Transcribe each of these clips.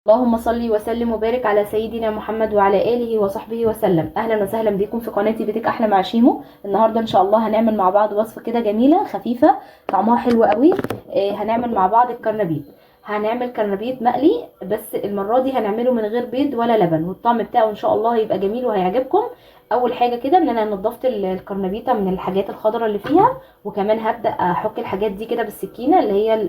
اللهم صل وسلم وبارك على سيدنا محمد وعلى اله وصحبه وسلم. اهلا وسهلا بكم في قناتي بيتك احلى مع شيمو. النهارده ان شاء الله هنعمل مع بعض وصفه كده جميله خفيفه طعمها حلو قوي. هنعمل مع بعض الكرنبيط. هنعمل كرنبيط مقلي، بس المره دي هنعمله من غير بيض ولا لبن، والطعم بتاعه ان شاء الله هيبقى جميل وهيعجبكم. اول حاجه كده ان انا نضفت الكرنبيطه من الحاجات الخضراء اللي فيها، وكمان هبدا احك الحاجات دي كده بالسكينه اللي هي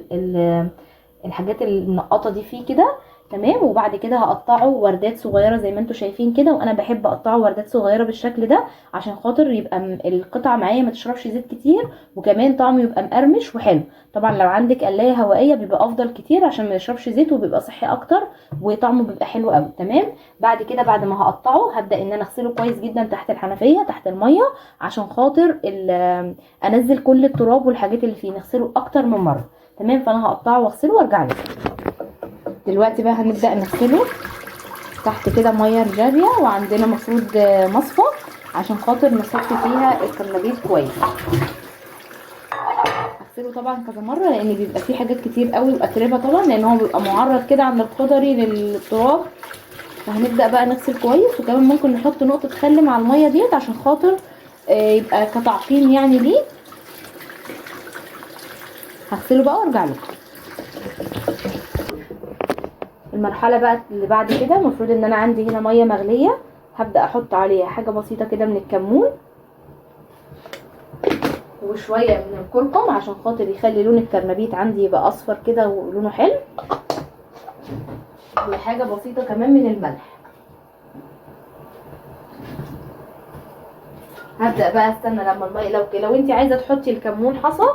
الحاجات المنقطه دي فيه كده. تمام. وبعد كده هقطعه وردات صغيره زي ما انتم شايفين كده، وانا بحب اقطعه وردات صغيره بالشكل ده عشان خاطر يبقى القطعه معايا ما تشربش زيت كتير، وكمان طعمه يبقى مقرمش وحلو. طبعا لو عندك قلايه هوائيه بيبقى افضل كتير عشان ما يشربش زيت وبيبقى صحي اكتر وطعمه بيبقى حلو قوي. تمام. بعد كده بعد ما هقطعه هبدا ان انا اغسله كويس جدا تحت الحنفيه تحت الميه عشان خاطر انزل كل التراب والحاجات اللي فيه، نغسله اكتر من مره. تمام. فانا هقطعه واغسله وارجع لكم. دلوقتي بقى هنبدأ نغسله تحت كده ميه رجالية، وعندنا مفروض مصفى عشان خاطر نصفي فيها الكرنبيط كويس. هغسله طبعا كذا مره لان بيبقى فيه حاجات كتير قوي واتربه طبعا، لان هو بيبقى معرض كده عند القدري للتراب. فهنبدأ بقى نغسل كويس، وكمان ممكن نحط نقطه خل مع الميه ديت عشان خاطر يبقى كتعقيم يعني ليه. هغسله بقى وارجع لكم. المرحله بقى اللي بعد كده المفروض ان انا عندي هنا ميه مغليه، هبدا احط عليها حاجه بسيطه كده من الكمون وشويه من الكركم عشان خاطر يخلي لون الكرنبيط عندي يبقى اصفر كده ولونه حلو، وحاجه بسيطه كمان من الملح. هبدا بقى استنى لما الميه، لو انت عايزه تحطي الكمون حصى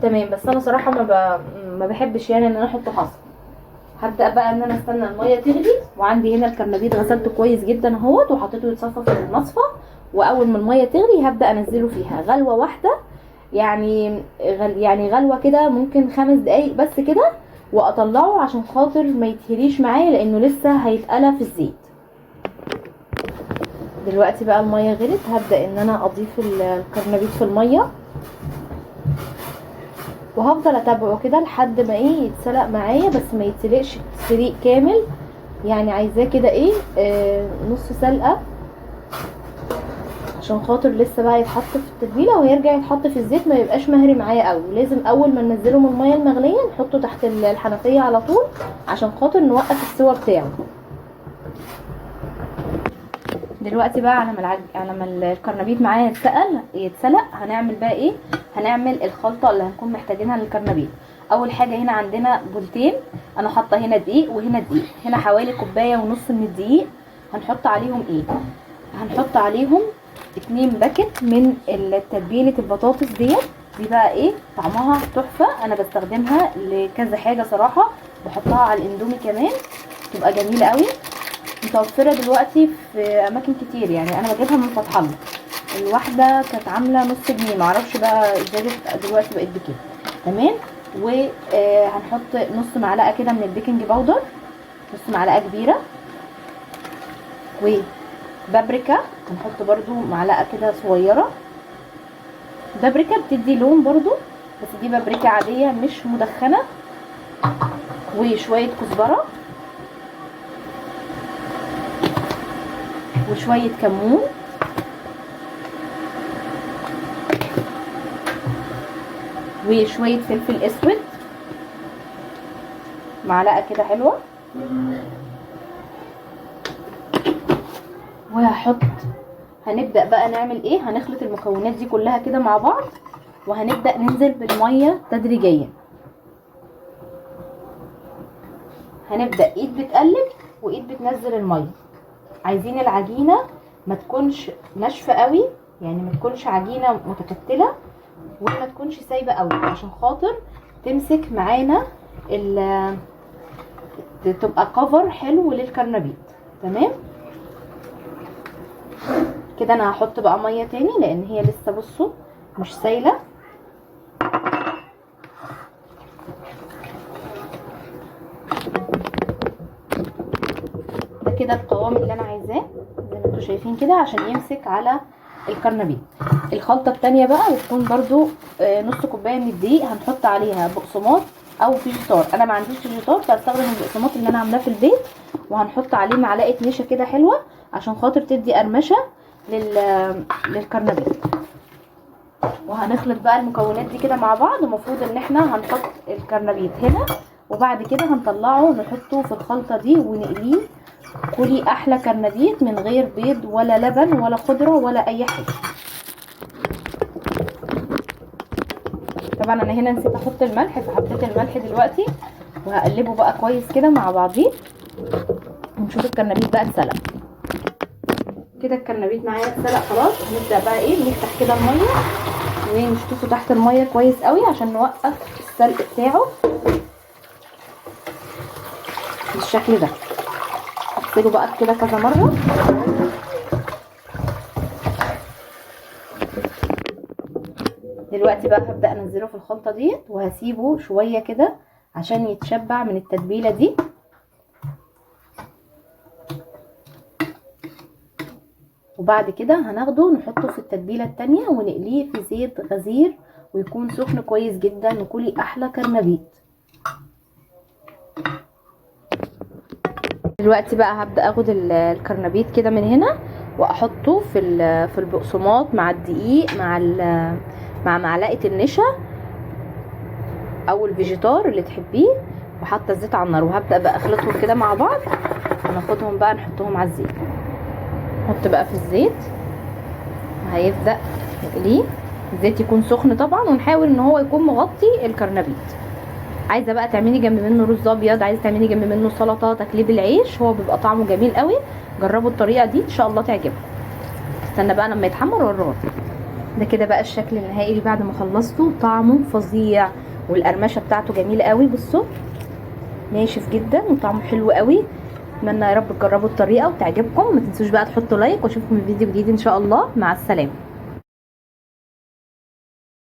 تمام، بس انا صراحه ما بحبش يعني ان انا احطه حصى. هبدا بقى ان انا استنى الميه تغلي، وعندي هنا الكرنبيط غسلته كويس جدا اهوت وحطيته يتصفى في المصفى، واول ما الميه تغلي هبدا انزله فيها غلوه واحده، يعني غلوه كده ممكن 5 دقايق بس كده، واطلعه عشان خاطر ما يتهريش معايا لانه لسه هيتقلى في الزيت. دلوقتي بقى الميه غلت، هبدا ان انا اضيف الكرنبيط في الميه، وهفضل اتابعه كده لحد ما يتسلق معايا، بس ما يتسلقش تسليق كامل، يعني عايزاه كده نص سلقه عشان خاطر لسه بقى يتحط في التتبيله ويرجع يتحط في الزيت، ما يبقاش مهري معايا قوي. لازم اول ما ننزله من الميه المغليه نحطه تحت الحنفيه على طول عشان خاطر نوقف السوا بتاعه. دلوقتي بقى على ما الكرنبيط معايا يتسلق هنعمل بقى هنعمل الخلطه اللي هنكون محتاجينها للكرنبيط. اول حاجه هنا عندنا بولتين، انا حاطه هنا دقيق وهنا دقيق، هنا حوالي كوبايه ونص من الدقيق. هنحط عليهم هنحط عليهم 2 باكت من تتبيله البطاطس دي بقى طعمها تحفه. انا بستخدمها لكذا حاجه صراحه، بحطها على الاندومي كمان تبقى جميله قوي، متوفره دلوقتي في اماكن كتير، يعني انا بجيبها من فتح الله. الواحده كانت عامله نص جنيه، معرفش بقى ازاي دلوقتي بقت بكده. تمام. وهنحط نص معلقه كده من البيكنج باودر، نص معلقه كبيره، وبابريكا هنحط برضو معلقه كده صغيره. بابريكا بتدي لون برضو، بس دي بابريكا عاديه مش مدخنه. وشويه كزبره وشويه كمون وشويه فلفل اسود، معلقه كده حلوه. هنبدا بقى نعمل هنخلط المكونات دي كلها كده مع بعض، وهنبدا ننزل بالميه تدريجيا. هنبدا ايد بتقلب وايد بتنزل الميه. عايزين العجينه ما تكونش ناشفه قوي، يعني ما تكونش عجينه متكتله وما تكونش سايبه قوي عشان خاطر تمسك معانا تبقى كفر حلو للكرنبيط. تمام كده. انا هحط بقى ميه تاني لان هي لسه بصوا مش سايله. ده كده القوام اللي انا عايزاه زي ما انتم شايفين كده عشان يمسك على الكرنبيط. الخلطه التانية بقى بتكون برضو نص كوبايه من الدقيق، هنحط عليها بقسماط او فيجيتار. انا ما عنديش فيجيتار فهستخدم البقسماط اللي انا عاملاه في البيت، وهنحط عليه معلقه نشا كده حلوه عشان خاطر تدي قرمشه للكرنبيط. وهنخلط بقى المكونات دي كده مع بعض. المفروض ان احنا هنحط الكرنبيط هنا، وبعد كده هنطلعه نحطه في الخلطه دي ونقليه. كلي احلى كرنبيط من غير بيض ولا لبن ولا خضره ولا اي حاجه. طبعا انا هنا نسيت احط الملح، فحطيت الملح دلوقتي وهقلبه بقى كويس كده مع بعضيه ونشوف الكرنبيط بقى اتسلق. كده الكرنبيط معايا اتسلق خلاص. نبدا بقى ايه، نفتح كده الميه ونشطفه تحت الميه كويس قوي عشان نوقف السلق بتاعه بالشكل ده. اغسله بقى كده كذا مره. دلوقتي بقى هبدا انزله في الخلطه ديت وهسيبه شويه كده عشان يتشبع من التتبيله دي. وبعد كده هناخده نحطه في التتبيله التانية ونقليه في زيت غزير ويكون سخن كويس جدا، وكلي احلى كرنبيط. دلوقتي بقى هبدا اخد الكرنبيط كده من هنا واحطه في البقسماط مع الدقيق مع معلقه النشا او الفيجيتار اللي تحبيه، وحاطه الزيت على النار. وهبدا بقى اخلطهم كده مع بعض وناخدهم بقى نحطهم على الزيت. نحط بقى في الزيت وهيبدا نقليه. الزيت يكون سخن طبعا، ونحاول ان هو يكون مغطي الكرنبيط. عايزه بقى تعملي جنب منه رز ابيض، عايزه تعملي جنب منه سلطه، تقليب العيش، هو بيبقى طعمه جميل قوي. جربوا الطريقه دي ان شاء الله تعجبكم. استنى بقى لما يتحمر والرز. ده كده بقى الشكل النهائي بعد ما خلصته. طعمه فظيع والقرمشه بتاعته جميله قوي. بصوا ناشف جدا وطعمه حلو قوي. اتمنى يا رب تجربوا الطريقه وتعجبكم. ما تنسوش بقى تحطوا لايك، واشوفكم في فيديو جديد ان شاء الله. مع السلامه.